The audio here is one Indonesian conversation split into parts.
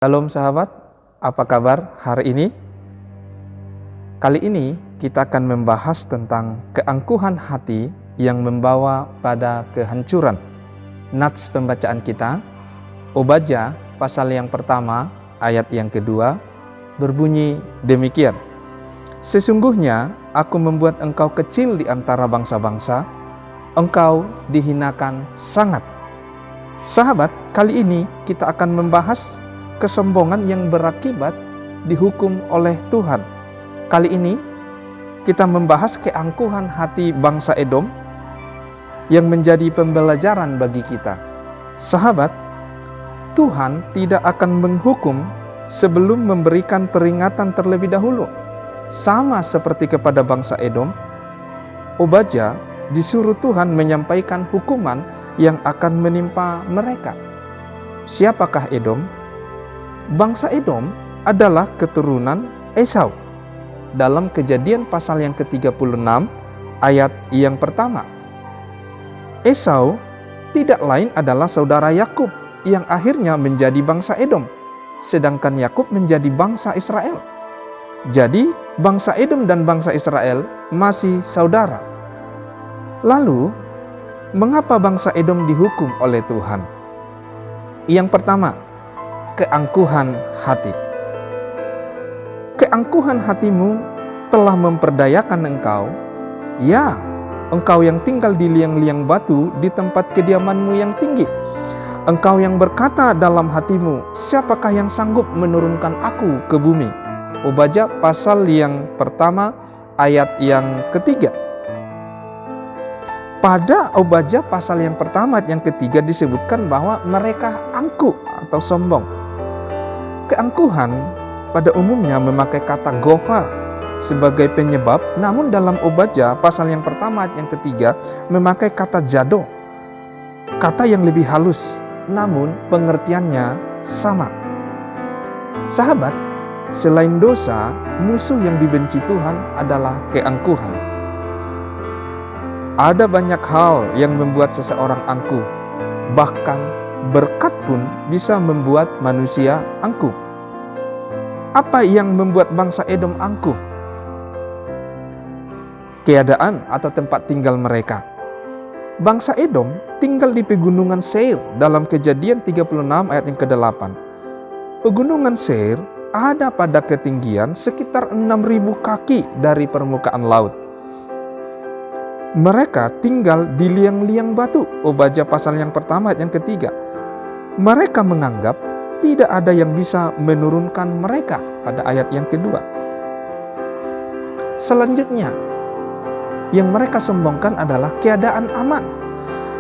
Shalom sahabat, apa kabar hari ini? Kali ini kita akan membahas tentang keangkuhan hati yang membawa pada kehancuran. Nats pembacaan kita, Obadya pasal yang pertama, ayat yang kedua, berbunyi demikian. Sesungguhnya aku membuat engkau kecil di antara bangsa-bangsa, engkau dihinakan sangat. Sahabat, kali ini kita akan membahas kesombongan yang berakibat dihukum oleh Tuhan. Kali ini kita membahas keangkuhan hati bangsa Edom yang menjadi pembelajaran bagi kita. Sahabat, Tuhan tidak akan menghukum sebelum memberikan peringatan terlebih dahulu. Sama seperti kepada bangsa Edom, Obadya disuruh Tuhan menyampaikan hukuman yang akan menimpa mereka. Siapakah Edom? Bangsa Edom adalah keturunan Esau. Dalam Kejadian pasal yang ke-36 ayat yang pertama. Esau tidak lain adalah saudara Yakub yang akhirnya menjadi bangsa Edom, sedangkan Yakub menjadi bangsa Israel. Jadi bangsa Edom dan bangsa Israel masih saudara. Lalu, mengapa bangsa Edom dihukum oleh Tuhan? Yang pertama, keangkuhan hati. Keangkuhan hatimu telah memperdayakan engkau, ya, engkau yang tinggal di liang-liang batu di tempat kediamanmu yang tinggi. Engkau yang berkata dalam hatimu, siapakah yang sanggup menurunkan aku ke bumi? Obadya pasal yang pertama ayat yang ketiga. Pada Obadya pasal yang pertama ayat yang ketiga disebutkan bahwa mereka angkuh atau sombong. Keangkuhan pada umumnya memakai kata gofar sebagai penyebab, namun dalam Obadya pasal yang pertama ayat yang ketiga memakai kata jado, kata yang lebih halus, namun pengertiannya sama. Sahabat, selain dosa, musuh yang dibenci Tuhan adalah keangkuhan. Ada banyak hal yang membuat seseorang angkuh, bahkan berkat pun bisa membuat manusia angkuh. Apa yang membuat bangsa Edom angkuh? Keadaan atau tempat tinggal mereka. Bangsa Edom tinggal di pegunungan Seir dalam Kejadian 36 ayat yang ke-8. Pegunungan Seir ada pada ketinggian sekitar 6.000 kaki dari permukaan laut. Mereka tinggal di liang-liang batu. Obadya pasal yang pertama ayat yang ketiga. Mereka menganggap tidak ada yang bisa menurunkan mereka pada ayat yang kedua. Selanjutnya, yang mereka sombongkan adalah keadaan aman.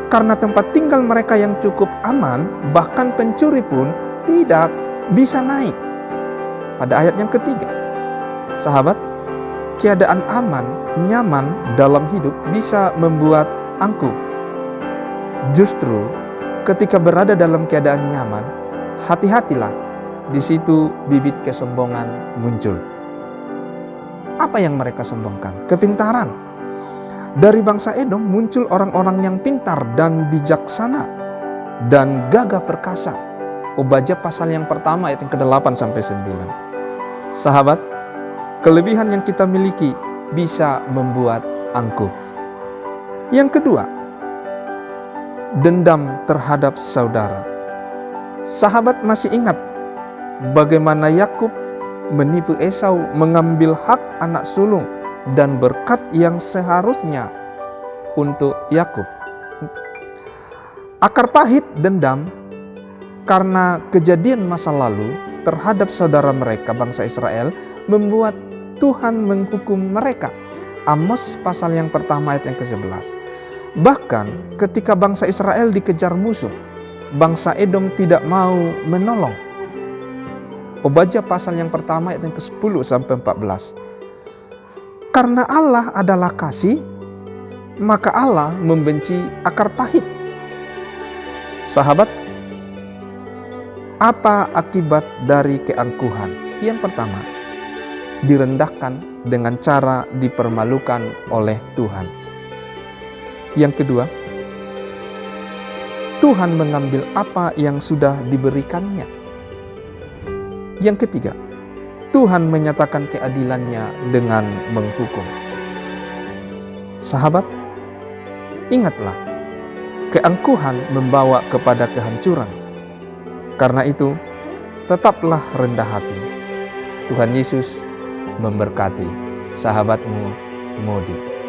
Karena tempat tinggal mereka yang cukup aman, bahkan pencuri pun tidak bisa naik. Pada ayat yang ketiga, sahabat, keadaan aman, nyaman dalam hidup bisa membuat angkuh. Justru ketika berada dalam keadaan nyaman, hati-hatilah, di situ bibit kesombongan muncul. Apa yang mereka sombongkan? Kepintaran. Dari bangsa Edom muncul orang-orang yang pintar dan bijaksana dan gagah perkasa. Obadya pasal yang pertama ayat yang ke-8 sampai 9. Sahabat, kelebihan yang kita miliki bisa membuat angkuh. Yang kedua, dendam terhadap saudara. Sahabat masih ingat bagaimana Yakub menipu Esau mengambil hak anak sulung dan berkat yang seharusnya untuk Yakub. Akar pahit dendam karena kejadian masa lalu terhadap saudara mereka bangsa Israel membuat Tuhan menghukum mereka. Amos pasal yang pertama ayat yang ke-11. Bahkan ketika bangsa Israel dikejar musuh, bangsa Edom tidak mau menolong. Obadya pasal yang pertama ayat yang ke-10 sampai 14. Karena Allah adalah kasih, maka Allah membenci akar pahit. Sahabat, apa akibat dari keangkuhan? Yang pertama, direndahkan dengan cara dipermalukan oleh Tuhan. Yang kedua, Tuhan mengambil apa yang sudah diberikannya. Yang ketiga, Tuhan menyatakan keadilannya dengan menghukum. Sahabat, ingatlah, keangkuhan membawa kepada kehancuran. Karena itu, tetaplah rendah hati. Tuhan Yesus memberkati. Sahabatmu, Modi.